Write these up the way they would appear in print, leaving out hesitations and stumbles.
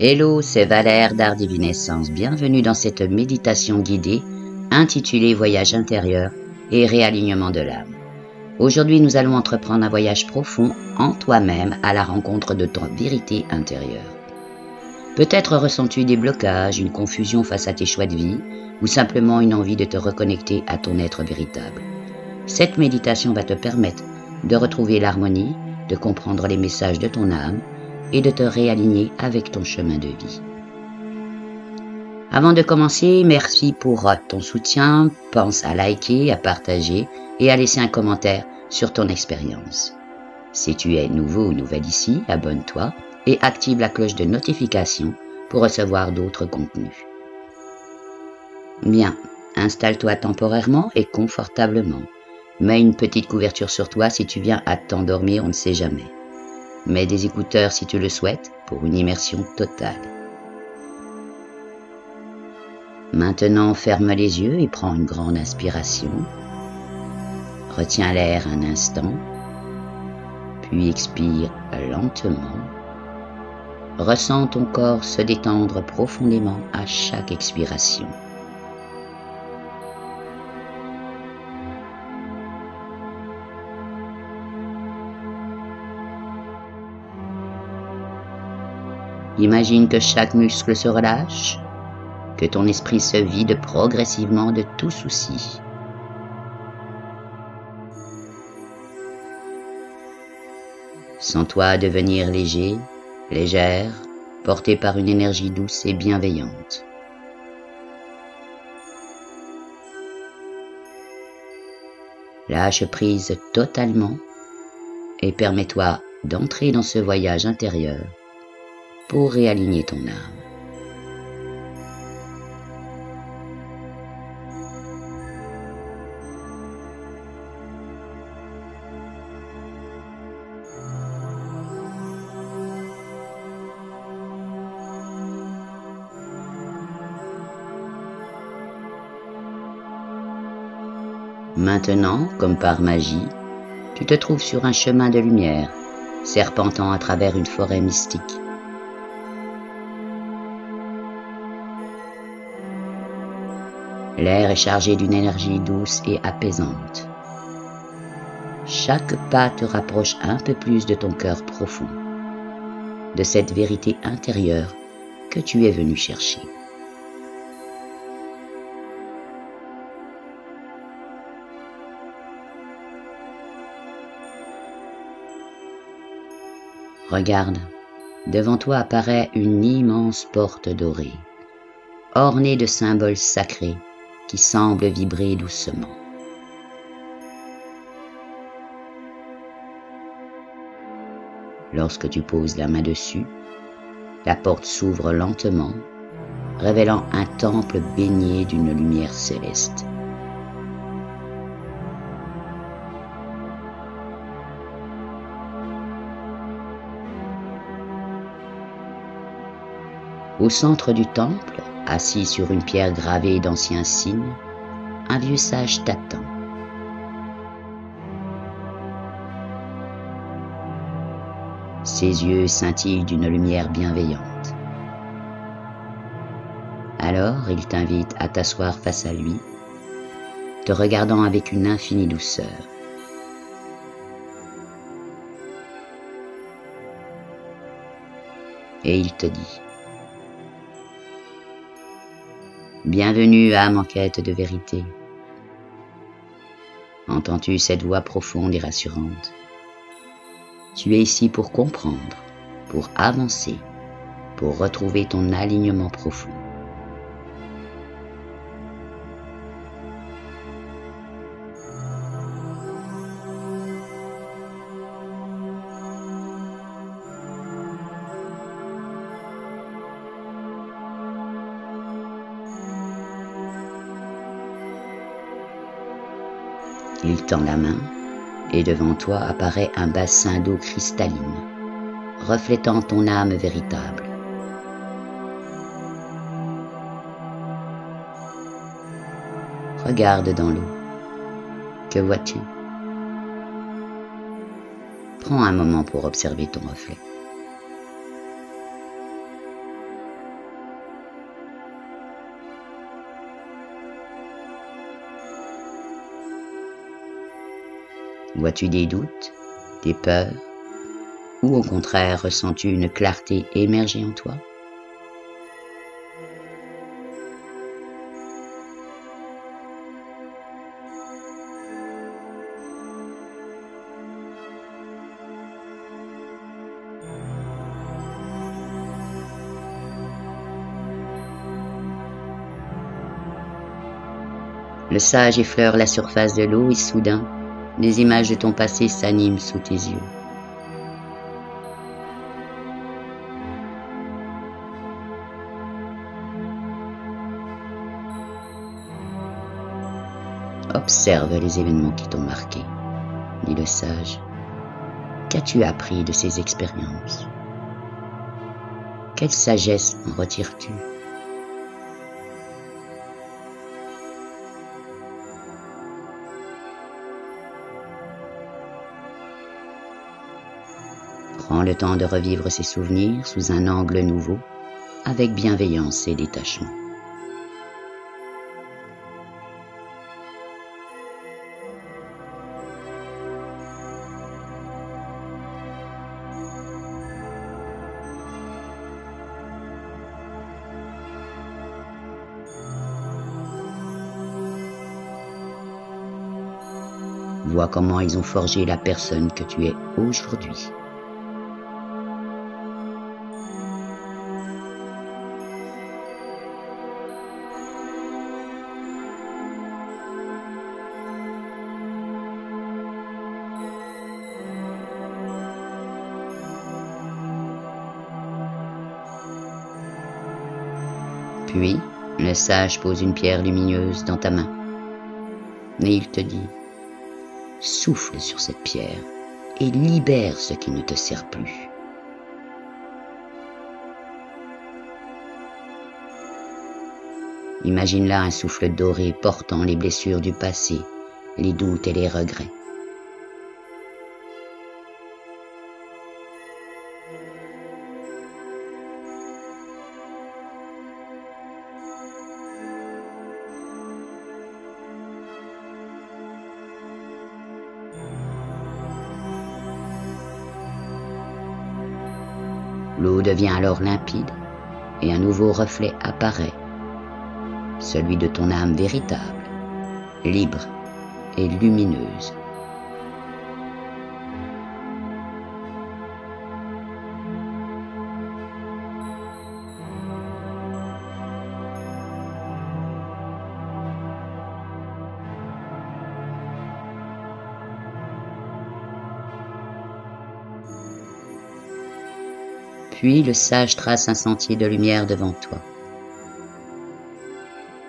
Hello, c'est Valère d'Art Divinescence. Bienvenue dans cette méditation guidée intitulée Voyage intérieur et réalignement de l'âme. Aujourd'hui, nous allons entreprendre un voyage profond en toi-même à la rencontre de ton vérité intérieure. Peut-être ressens-tu des blocages, une confusion face à tes choix de vie ou simplement une envie de te reconnecter à ton être véritable. Cette méditation va te permettre de retrouver l'harmonie, de comprendre les messages de ton âme et de te réaligner avec ton chemin de vie. Avant de commencer, merci pour ton soutien. Pense à liker, à partager et à laisser un commentaire sur ton expérience. Si tu es nouveau ou nouvelle ici, abonne-toi et active la cloche de notification pour recevoir d'autres contenus. Bien, installe-toi temporairement et confortablement. Mets une petite couverture sur toi si tu viens à t'endormir, on ne sait jamais. Mets des écouteurs si tu le souhaites pour une immersion totale. Maintenant, ferme les yeux et prends une grande inspiration. Retiens l'air un instant, puis expire lentement. Ressens ton corps se détendre profondément à chaque expiration. Imagine que chaque muscle se relâche, que ton esprit se vide progressivement de tout souci. Sens-toi devenir léger, légère, porté par une énergie douce et bienveillante. Lâche prise totalement et permets-toi d'entrer dans ce voyage intérieur pour réaligner ton âme. Maintenant, comme par magie, tu te trouves sur un chemin de lumière, serpentant à travers une forêt mystique. L'air est chargé d'une énergie douce et apaisante. Chaque pas te rapproche un peu plus de ton cœur profond, de cette vérité intérieure que tu es venu chercher. Regarde, devant toi apparaît une immense porte dorée, ornée de symboles sacrés qui semblent vibrer doucement. Lorsque tu poses la main dessus, la porte s'ouvre lentement, révélant un temple baigné d'une lumière céleste. Au centre du temple, assis sur une pierre gravée d'anciens signes, un vieux sage t'attend. Ses yeux scintillent d'une lumière bienveillante. Alors il t'invite à t'asseoir face à lui, te regardant avec une infinie douceur. Et il te dit: bienvenue, âme en quête de vérité. Entends-tu cette voix profonde et rassurante? Tu es ici pour comprendre, pour avancer, pour retrouver ton alignement profond. Il tend la main et devant toi apparaît un bassin d'eau cristalline, reflétant ton âme véritable. Regarde dans l'eau. Que vois-tu? Prends un moment pour observer ton reflet. Vois-tu des doutes, des peurs, ou au contraire ressens-tu une clarté émerger en toi? Le sage effleure la surface de l'eau et soudain, les images de ton passé s'animent sous tes yeux. Observe les événements qui t'ont marqué, dit le sage. Qu'as-tu appris de ces expériences? Quelle sagesse en retires-tu? Prends le temps de revivre ces souvenirs sous un angle nouveau, avec bienveillance et détachement. Vois comment ils ont forgé la personne que tu es aujourd'hui. Puis, le sage pose une pierre lumineuse dans ta main. Et il te dit, souffle sur cette pierre et libère ce qui ne te sert plus. Imagine là un souffle doré portant les blessures du passé, les doutes et les regrets. L'eau devient alors limpide et un nouveau reflet apparaît, celui de ton âme véritable, libre et lumineuse. Puis le sage trace un sentier de lumière devant toi.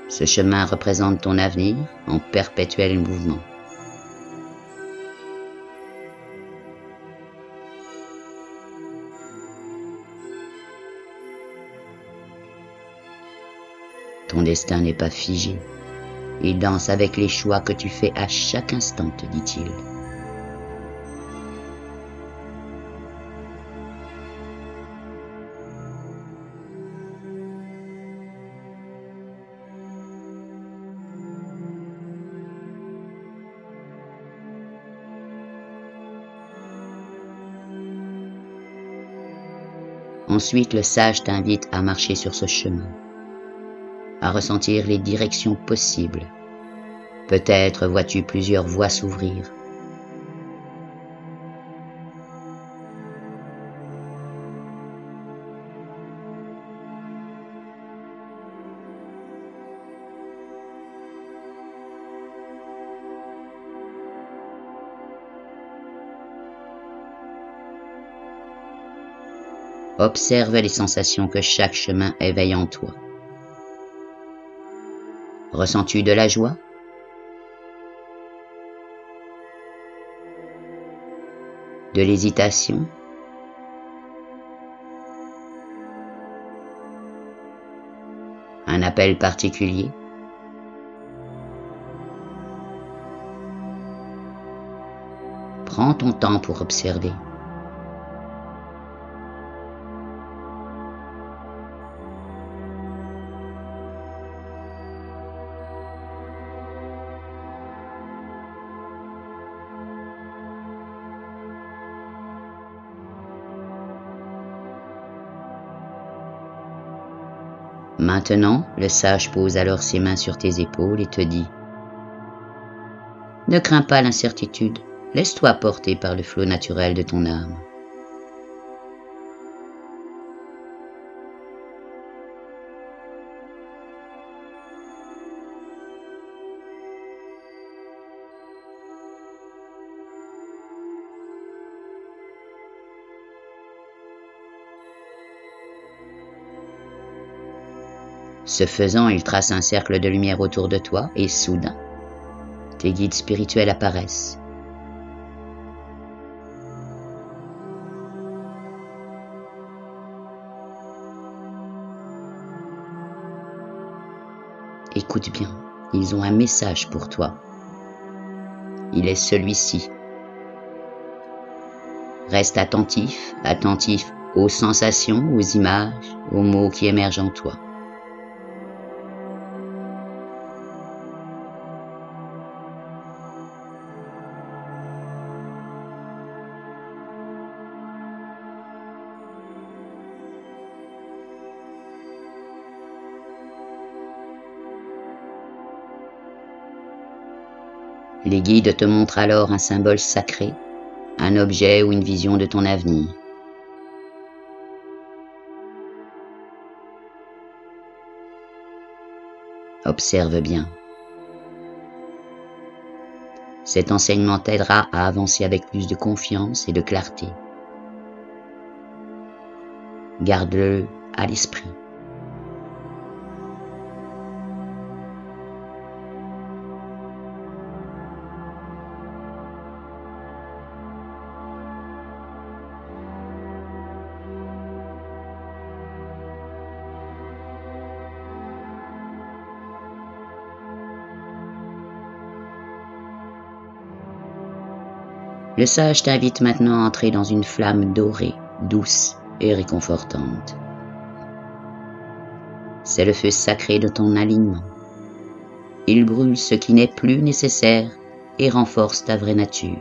Ce chemin représente ton avenir en perpétuel mouvement. Ton destin n'est pas figé. Il danse avec les choix que tu fais à chaque instant, te dit-il. Ensuite, le sage t'invite à marcher sur ce chemin, à ressentir les directions possibles. Peut-être vois-tu plusieurs voies s'ouvrir. Observe les sensations que chaque chemin éveille en toi. Ressens-tu de la joie? De l'hésitation? Un appel particulier? Prends ton temps pour observer. Maintenant, le sage pose alors ses mains sur tes épaules et te dit « Ne crains pas l'incertitude, laisse-toi porter par le flot naturel de ton âme. » Ce faisant, il trace un cercle de lumière autour de toi et soudain, tes guides spirituels apparaissent. Écoute bien, ils ont un message pour toi. Il est celui-ci. Reste attentif, attentif aux sensations, aux images, aux mots qui émergent en toi. Les guides te montrent alors un symbole sacré, un objet ou une vision de ton avenir. Observe bien. Cet enseignement t'aidera à avancer avec plus de confiance et de clarté. Garde-le à l'esprit. Le sage t'invite maintenant à entrer dans une flamme dorée, douce et réconfortante. C'est le feu sacré de ton alignement. Il brûle ce qui n'est plus nécessaire et renforce ta vraie nature.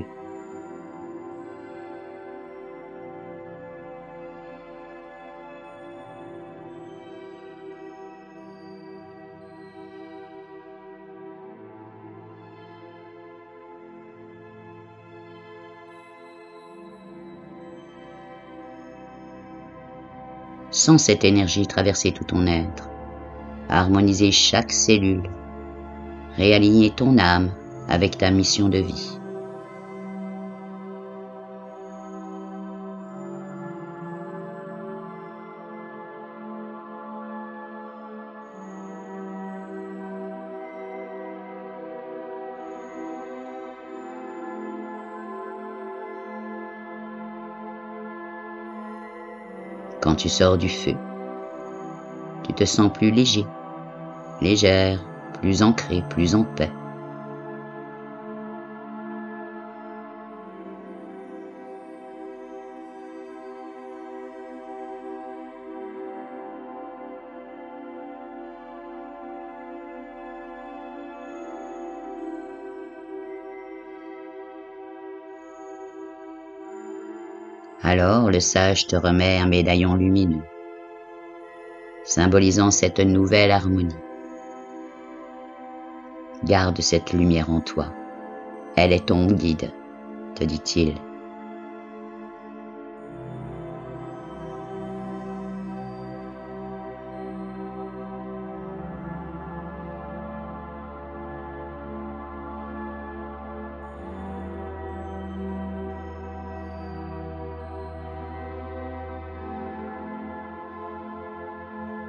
Sens cette énergie traverser tout ton être, harmoniser chaque cellule, réaligner ton âme avec ta mission de vie. Quand tu sors du feu, tu te sens plus léger, légère, plus ancré, plus en paix. Alors le sage te remet un médaillon lumineux, symbolisant cette nouvelle harmonie. Garde cette lumière en toi, elle est ton guide, te dit-il.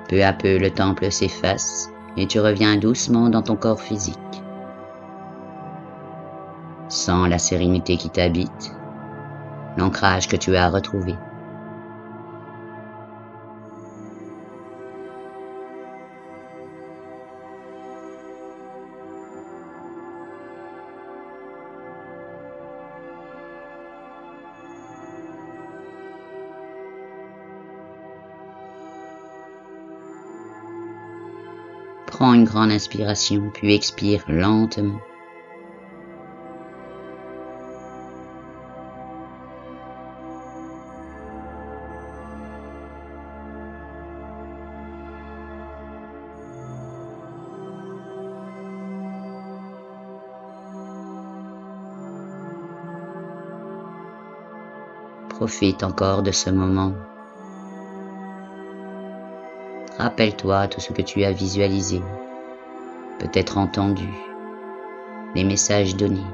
Peu à peu, le temple s'efface et tu reviens doucement dans ton corps physique. Sens la sérénité qui t'habite, l'ancrage que tu as retrouvé. Prends une grande inspiration, puis expire lentement. Profite encore de ce moment. Rappelle-toi tout ce que tu as visualisé, peut-être entendu, les messages donnés.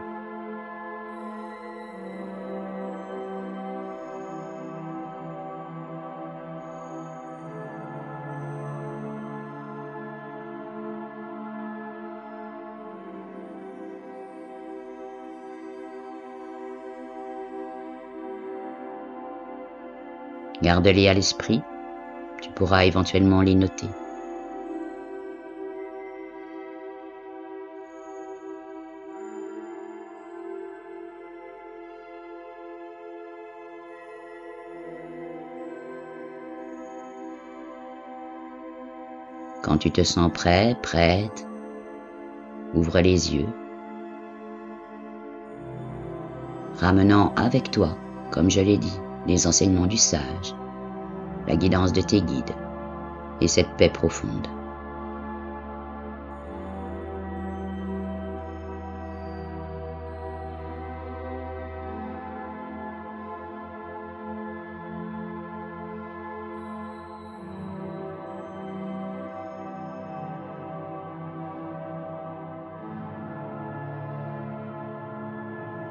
Garde-les à l'esprit, tu pourras éventuellement les noter. Quand tu te sens prêt, prête, ouvre les yeux, ramenant avec toi, comme je l'ai dit, les enseignements du sage, la guidance de tes guides et cette paix profonde.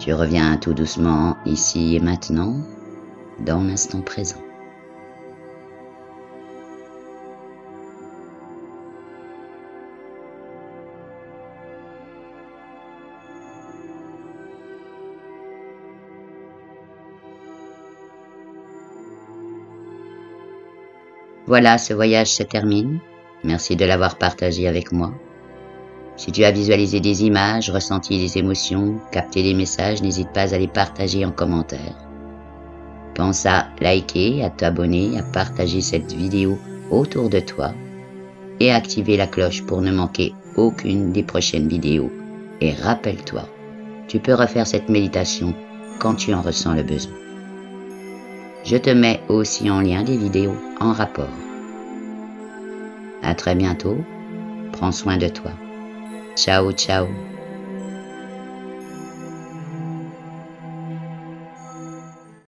Tu reviens tout doucement ici et maintenant, dans l'instant présent. Voilà, ce voyage se termine. Merci de l'avoir partagé avec moi. Si tu as visualisé des images, ressenti des émotions, capté des messages, n'hésite pas à les partager en commentaire. Pense à liker, à t'abonner, à partager cette vidéo autour de toi et à activer la cloche pour ne manquer aucune des prochaines vidéos. Et rappelle-toi, tu peux refaire cette méditation quand tu en ressens le besoin. Je te mets aussi en lien des vidéos en rapport. À très bientôt, prends soin de toi. Ciao, ciao.